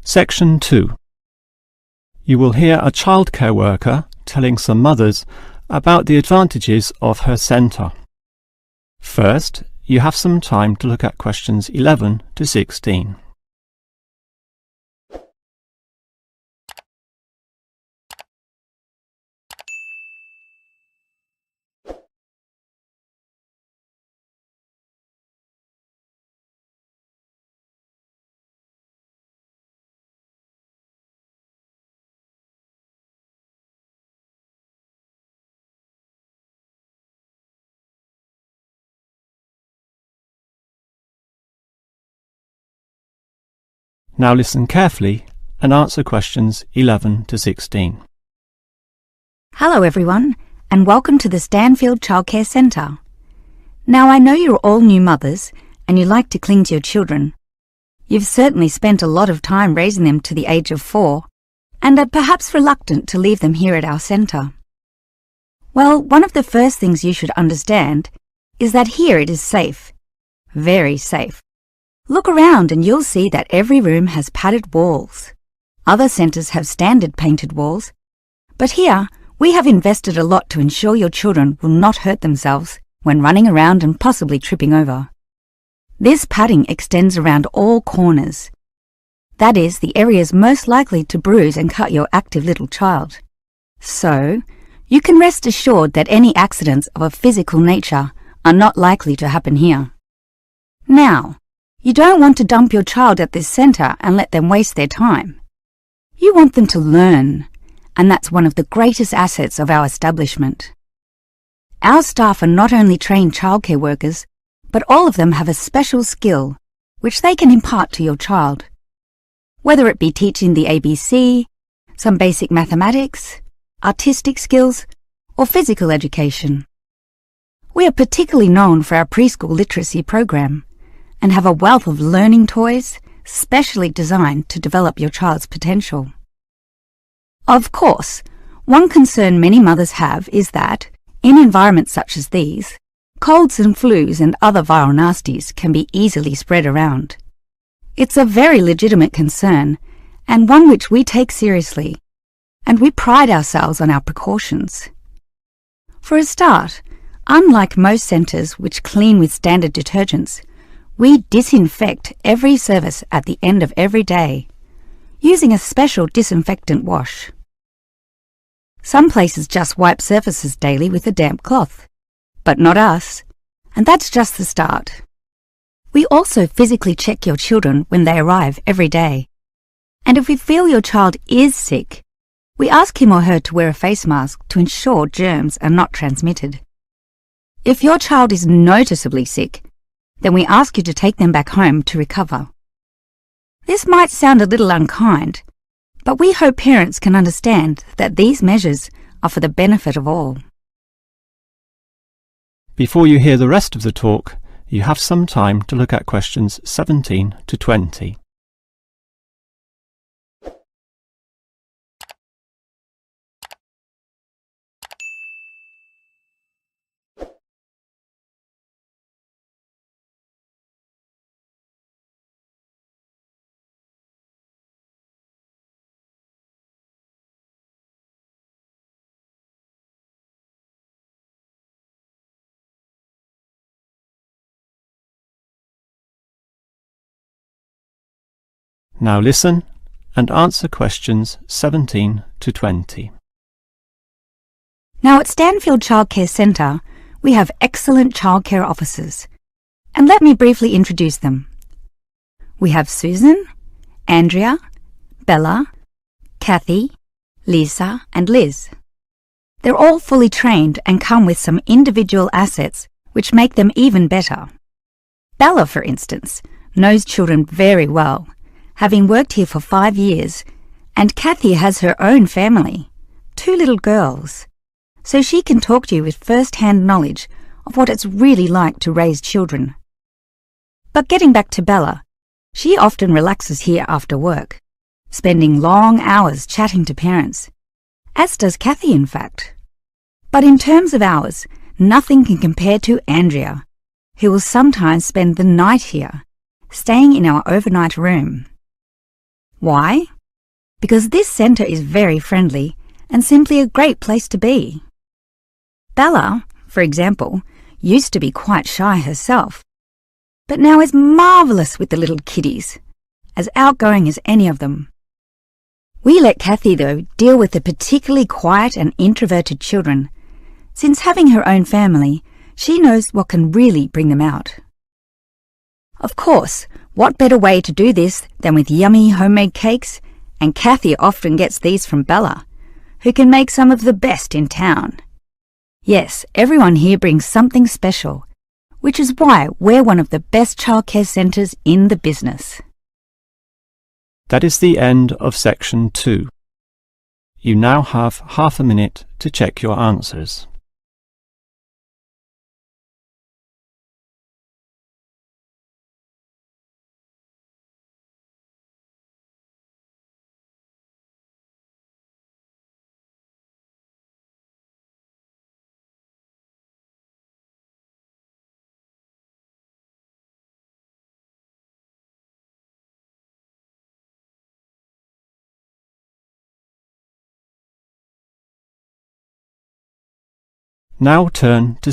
Section 2. You will hear a childcare worker telling some mothers about the advantages of her centre. First, you have some time to look at questions 11 to 16. Now listen carefully and answer questions 11 to 16. Hello everyone, and welcome to the Stanfield Childcare Centre. Now I know you're all new mothers and you like to cling to your children. You've certainly spent a lot of time raising them to the age of 4 and are perhaps reluctant to leave them here at our centre. Well, one of the first things you should understand is that here it is safe. Very safe. Look around and you'll see that every room has padded walls. Other centres have standard painted walls, but here we have invested a lot to ensure your children will not hurt themselves when running around and possibly tripping over. This padding extends around all corners. That is, the areas most likely to bruise and cut your active little child. So, you can rest assured that any accidents of a physical nature are not likely to happen here. Now, you don't want to dump your child at this centre and let them waste their time. You want them to learn, and that's one of the greatest assets of our establishment. Our staff are not only trained childcare workers, but all of them have a special skill which they can impart to your child. Whether it be teaching the ABC, some basic mathematics, artistic skills, or physical education. We are particularly known for our preschool literacy program, and have a wealth of learning toys specially designed to develop your child's potential. Of course, one concern many mothers have is that, in environments such as these, colds and flus and other viral nasties can be easily spread around. It's a very legitimate concern, and one which we take seriously, and we pride ourselves on our precautions. For a start, unlike most centres which clean with standard detergents, we disinfect every service at the end of every day, using a special disinfectant wash. Some places just wipe surfaces daily with a damp cloth, but not us, and that's just the start. We also physically check your children when they arrive every day, and if we feel your child is sick, we ask him or her to wear a face mask to ensure germs are not transmitted. If your child is noticeably sick, then we ask you to take them back home to recover. This might sound a little unkind, but we hope parents can understand that these measures are for the benefit of all. Before you hear the rest of the talk, you have some time to look at questions 17 to 20. Now listen and answer questions 17 to 20. Now at Stanfield Childcare Centre, we have excellent childcare officers, and let me briefly introduce them. We have Susan, Andrea, Bella, Kathy, Lisa and Liz. They're all fully trained and come with some individual assets which make them even better. Bella, for instance, knows children very well, having worked here for 5 years, and Kathy has her own family, 2 little girls, so she can talk to you with first-hand knowledge of what it's really like to raise children. But getting back to Bella, she often relaxes here after work, spending long hours chatting to parents, as does Kathy in fact. But in terms of hours, nothing can compare to Andrea, who will sometimes spend the night here, staying in our overnight room. Why? Because this centre is very friendly and simply a great place to be. Bella, for example, used to be quite shy herself, but now is marvellous with the little kiddies, as outgoing as any of them. We let Kathy, though, deal with the particularly quiet and introverted children. Since having her own family, she knows what can really bring them out. Of course, what better way to do this than with yummy homemade cakes? And Kathy often gets these from Bella, who can make some of the best in town. Yes, everyone here brings something special, which is why we're one of the best childcare centres in the business. That is the end of section 2. You now have half a minute to check your answers. Now turn to